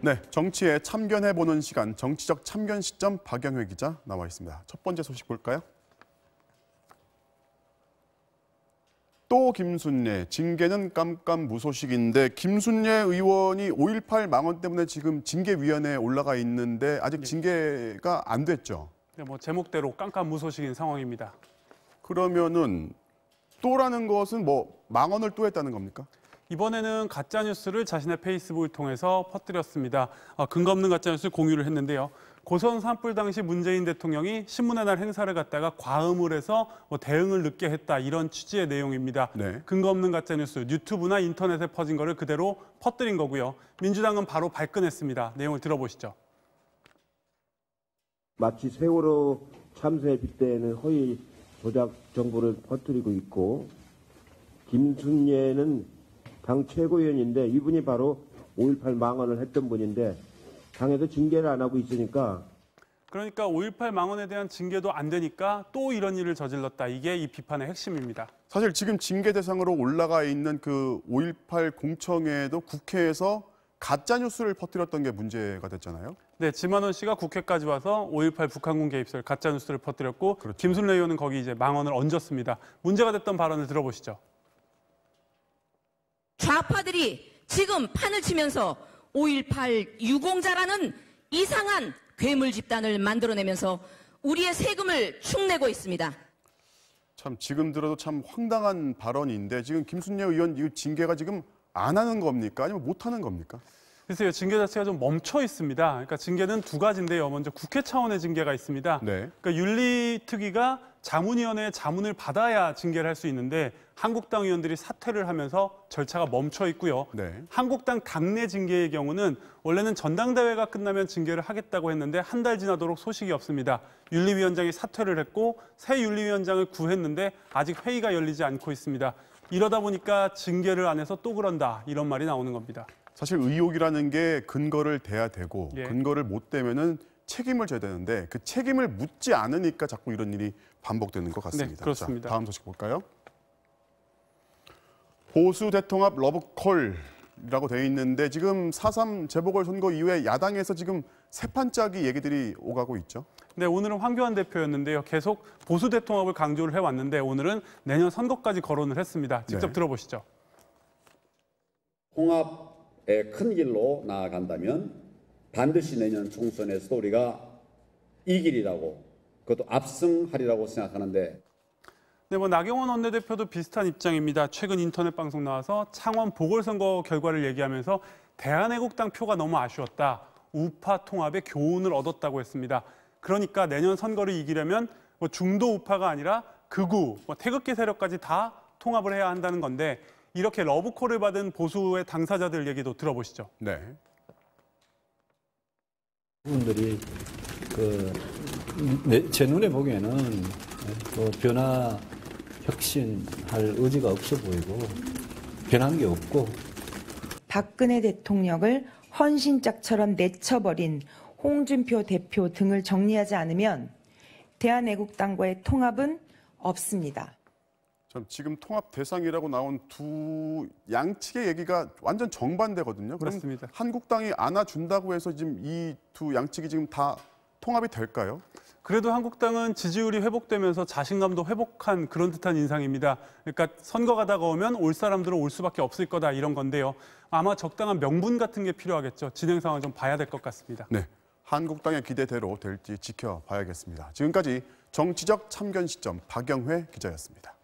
네, 정치에 참견해보는 시간, 정치적 참견 시점 박영회 기자 나와 있습니다. 첫 번째 소식 볼까요? 또 김순례, 징계는 깜깜무소식인데 김순례 의원이 5.18 망언 때문에 지금 징계위원회에 올라가 있는데 아직 징계가 안 됐죠? 네, 제목대로 깜깜무소식인 상황입니다. 그러면은 또라는 것은 망언을 또 했다는 겁니까? 이번에는 가짜뉴스를 자신의 페이스북을 통해서 퍼뜨렸습니다. 근거 없는 가짜뉴스를 공유를 했는데요. 고선 산불 당시 문재인 대통령이 신문의 날 행사를 갔다가 과음을 해서 대응을 늦게 했다, 이런 취지의 내용입니다. 네. 근거 없는 가짜뉴스, 유튜브나 인터넷에 퍼진 거를 그대로 퍼뜨린 거고요. 민주당은 바로 발끈했습니다. 내용을 들어보시죠. 마치 세월호 참사에 빗대는 허위 조작 정보를 퍼뜨리고 있고, 김순례는 당 최고위원인데 이분이 바로 5.18 망언을 했던 분인데 당에서 징계를 안 하고 있으니까. 그러니까 5.18 망언에 대한 징계도 안 되니까 또 이런 일을 저질렀다. 이게 이 비판의 핵심입니다. 사실 지금 징계 대상으로 올라가 있는 그 5.18 공청회에도 국회에서 가짜뉴스를 퍼뜨렸던 게 문제가 됐잖아요. 네, 지만원 씨가 국회까지 와서 5.18 북한군 개입설 가짜뉴스를 퍼뜨렸고, 그렇죠. 김순례 의원은 거기 이제 망언을 얹었습니다. 문제가 됐던 발언을 들어보시죠. 좌파들이 지금 판을 치면서 5.18 유공자라는 이상한 괴물 집단을 만들어내면서 우리의 세금을 축내고 있습니다. 참 지금 들어도 참 황당한 발언인데 지금 김순례 의원 이 징계가 지금 안 하는 겁니까? 아니면 못 하는 겁니까? 글쎄요, 징계 자체가 좀 멈춰 있습니다. 그러니까 징계는 두 가지인데요. 먼저 국회 차원의 징계가 있습니다. 네. 그러니까 윤리특위가 자문위원회의 자문을 받아야 징계를 할 수 있는데 한국당 의원들이 사퇴를 하면서 절차가 멈춰 있고요. 네. 한국당 당내 징계의 경우는 원래는 전당대회가 끝나면 징계를 하겠다고 했는데 한 달 지나도록 소식이 없습니다. 윤리위원장이 사퇴를 했고 새 윤리위원장을 구했는데 아직 회의가 열리지 않고 있습니다. 이러다 보니까 징계를 안 해서 또 그런다, 이런 말이 나오는 겁니다. 사실 의혹이라는 게 근거를 대야 되고 예. 근거를 못 대면은 책임을 져야 되는데 그 책임을 묻지 않으니까 자꾸 이런 일이 반복되는 것 같습니다. 네, 그렇습니다. 자, 다음 소식 볼까요? 보수 대통합 러브콜이라고 돼 있는데 지금 4.3 재보궐선거 이후에 야당에서 지금 새 판짜기 얘기들이 오가고 있죠. 네, 오늘은 황교안 대표였는데요. 계속 보수 대통합을 강조를 해왔는데 오늘은 내년 선거까지 거론을 했습니다. 직접 네. 들어보시죠. 통합의 큰 길로 나아간다면 반드시 내년 총선에서도 우리가 이기리라고, 그것도 압승하리라고 생각하는데. 네, 나경원 원내대표도 비슷한 입장입니다. 최근 인터넷 방송 나와서 창원 보궐선거 결과를 얘기하면서 대한애국당 표가 너무 아쉬웠다, 우파 통합의 교훈을 얻었다고 했습니다. 그러니까 내년 선거를 이기려면 중도 우파가 아니라 극우, 태극기 세력까지 다 통합을 해야 한다는 건데, 이렇게 러브콜을 받은 보수의 당사자들 얘기도 들어보시죠. 네. 분들이 제 눈에 보기에는 변화, 혁신할 의지가 없어 보이고 변한 게 없고, 박근혜 대통령을 헌신짝처럼 내쳐버린 홍준표 대표 등을 정리하지 않으면 대한애국당과의 통합은 없습니다. 지금 통합 대상이라고 나온 두 양측의 얘기가 완전 정반대거든요. 그럼 맞습니다. 한국당이 안아준다고 해서 지금 이 두 양측이 지금 다 통합이 될까요? 그래도 한국당은 지지율이 회복되면서 자신감도 회복한 그런 듯한 인상입니다. 그러니까 선거가 다가오면 올 사람들은 올 수밖에 없을 거다, 이런 건데요. 아마 적당한 명분 같은 게 필요하겠죠. 진행 상황을 좀 봐야 될 것 같습니다. 네, 한국당의 기대대로 될지 지켜봐야겠습니다. 지금까지 정치적 참견 시점 박영회 기자였습니다.